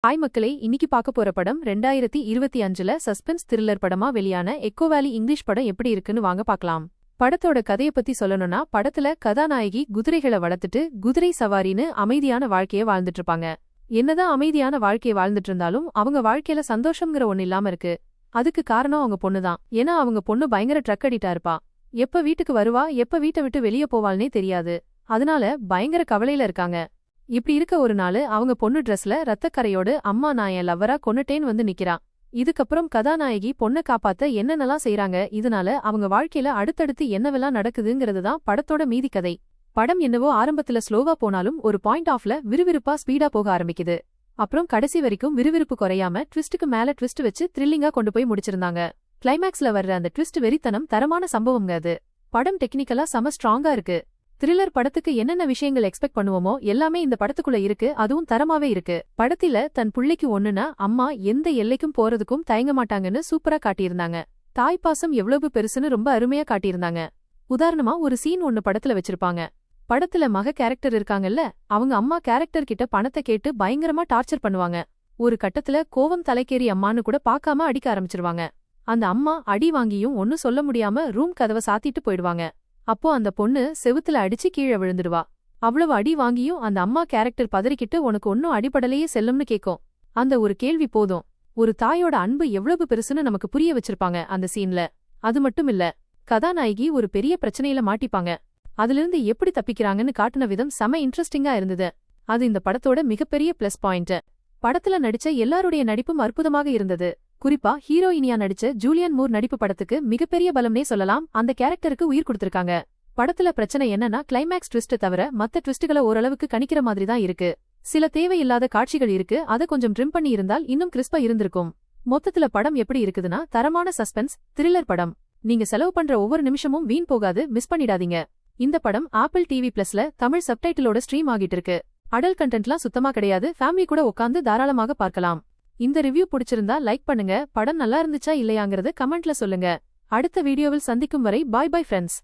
Hi மக்களே, இன்னைக்கு பார்க்க போற படம் 2025ல சஸ்பென்ஸ் த்ரில்லர் படமா வெளியான எக்கோ வேலி இங்கிலீஷ் படம் எப்படி இருக்குன்னு வாங்க பார்க்கலாம். படத்தோட கதைய பத்தி சொல்லணும்னா, படத்துல கதாநாயகி குதிரைகளை வளர்த்துட்டு குதிரை சவாரின்னு அமைதியான வாழ்க்கைய வாழ்ந்துட்டு இருப்பாங்க. என்னதான் அமைதியான வாழ்க்கைய வாழ்ந்துட்டு இருந்தாலும் அவங்க வாழ்க்கையில சந்தோஷம்ங்கிற ஒண்ணு இல்லாம இருக்கு. அதுக்கு காரணம் அவங்க பொண்ணுதான். ஏன்னா அவங்க பொண்ணு பயங்கர ட்ரக் அடிக்டா இருப்பா. எப்ப வீட்டுக்கு வருவா, எப்ப வீட்டை விட்டு வெளியே போவாள்னே தெரியாது. அதனால பயங்கர கவலையில இருக்காங்க. இப்படி இருக்க ஒரு நாள் அவங்க பொண்ணு ட்ரெஸ்ல ரத்தக்கரையோடு அம்மா நான் என் லவ்வரா கொன்னுட்டேன்னு வந்து நிக்கிறா. இதுக்கப்புறம் கதாநாயகி பொண்ணை காப்பாத்த என்னென்னலாம் செய்றாங்க, இதனால அவங்க வாழ்க்கையில அடுத்தடுத்து என்னவெல்லாம் நடக்குதுங்கிறதுதான் படத்தோட மீதி கதை. படம் என்னவோ ஆரம்பத்துல ஸ்லோவா போனாலும் ஒரு பாயிண்ட் ஆஃப்ல விறுவிறுப்பா ஸ்பீடா போக ஆரம்பிக்குது. அப்புறம் கடைசி வரைக்கும் விறுவிறுப்பு குறையாம ட்விஸ்டுக்கு மேல ட்விஸ்ட் வச்சு த்ரில்லிங்கா கொண்டு போய் முடிச்சிருந்தாங்க. கிளைமேக்ஸ்ல வர்ற அந்த ட்விஸ்ட் வெறித்தனம் தரமான சம்பவம்ங்க அது. படம் டெக்னிக்கலா செம ஸ்ட்ராங்கா இருக்கு. த்ரில்லர் படத்துக்கு என்னென்ன விஷயங்கள் எக்ஸ்பெக்ட் பண்ணுவோமோ எல்லாமே இந்த படத்துக்குள்ள இருக்கு. அதுவும் தரமாவே இருக்கு. படத்தில தன் புள்ளைக்கு ஒண்ணுனா அம்மா எந்த எல்லைக்கும் போறதுக்கும் தயங்க மாட்டாங்கன்னு சூப்பரா காட்டியிருந்தாங்க. தாய்ப்பாசம் எவ்வளவு பெருசுன்னு ரொம்ப அருமையா காட்டியிருந்தாங்க. உதாரணமா ஒரு சீன் ஒண்ணு படத்துல வச்சிருப்பாங்க. படத்துல மக கேரக்டர் இருக்காங்கல்ல, அவங்க அம்மா கேரக்டர் கிட்ட பணத்தை கேட்டு பயங்கரமா டார்ச்சர் பண்ணுவாங்க. ஒரு கட்டத்துல கோவம் தலைக்கேறி அம்மான்னு கூட பாக்காம அடிக்க ஆரம்பிச்சிருவாங்க. அந்த அம்மா அடி வாங்கியும் ஒன்னும் சொல்ல முடியாம ரூம் கதவை சாத்திட்டு போயிடுவாங்க. அப்போ அந்த பொண்ணு செவுத்துல அடிச்சு கீழே விழுந்துடுவா. அவ்வளவு அடி வாங்கியும் அந்த அம்மா கேரக்டர் பதறிக்கிட்டு உனக்கு ஒன்னும் அடிபடலையே செல்லும்னு கேக்கும். அந்த ஒரு கேள்வி போதும். ஒரு தாயோட அன்பு எவ்வளவு பெருசுன்னு நமக்கு புரிய வச்சிருப்பாங்க அந்த சீன்ல. அது மட்டும் இல்ல, கதாநாயகி ஒரு பெரிய பிரச்சனையில மாட்டிப்பாங்க. அதிலிருந்து எப்படி தப்பிக்கிறாங்கன்னு காட்டுன விதம் செம இன்ட்ரெஸ்டிங்கா இருந்தது. அது இந்த படத்தோட மிகப்பெரிய பிளஸ் பாயிண்ட். படத்துல நடிச்ச எல்லாருடைய நடிப்பும் அற்புதமாக இருந்தது. குறிப்பா ஹீரோயினியா நடிச்ச ஜூலியன் மூர் நடிப்பு படத்துக்கு மிகப்பெரிய பலம்னே சொல்லலாம். அந்த கேரக்டருக்கு உயிர் கொடுத்திருக்காங்க. படத்துல பிரச்சனை என்னன்னா, கிளைமேக்ஸ் ட்விஸ்ட் தவிர மத்த ட்விஸ்டுகளை ஓரளவுக்கு கணிக்கிற மாதிரி தான் இருக்கு. சில தேவையில்லாத காட்சிகள் இருக்கு. அதை கொஞ்சம் ட்ரிம் பண்ணி இருந்தால் இன்னும் கிறிஸ்பா இருந்திருக்கும். மொத்தத்துல படம் எப்படி இருக்குதுன்னா, தரமான சஸ்பென்ஸ் த்ரில்லர் படம். நீங்க செலவு பண்ற ஒவ்வொரு நிமிஷமும் வீண் போகாது, மிஸ் பண்ணிடாதீங்க. இந்த படம் ஆப்பிள் டிவி பிளஸ்ல தமிழ் சப்டைட்டிலோட ஸ்ட்ரீம் ஆகிட்டு இருக்கு. அடல்ட் கண்டென்ட்லாம் சுத்தமா கிடையாது. ஃபேமிலி கூட உட்காந்து தாராளமாக பார்க்கலாம். இந்த ரிவ்யூ பிடிச்சிருந்தா லைக் பண்ணுங்க. படம் நல்லா இருந்துச்சா இல்லையாங்கிறது கமெண்ட்ல சொல்லுங்க. அடுத்த வீடியோவில் சந்திக்கும் வரை பாய் பாய் ஃப்ரெண்ட்ஸ்.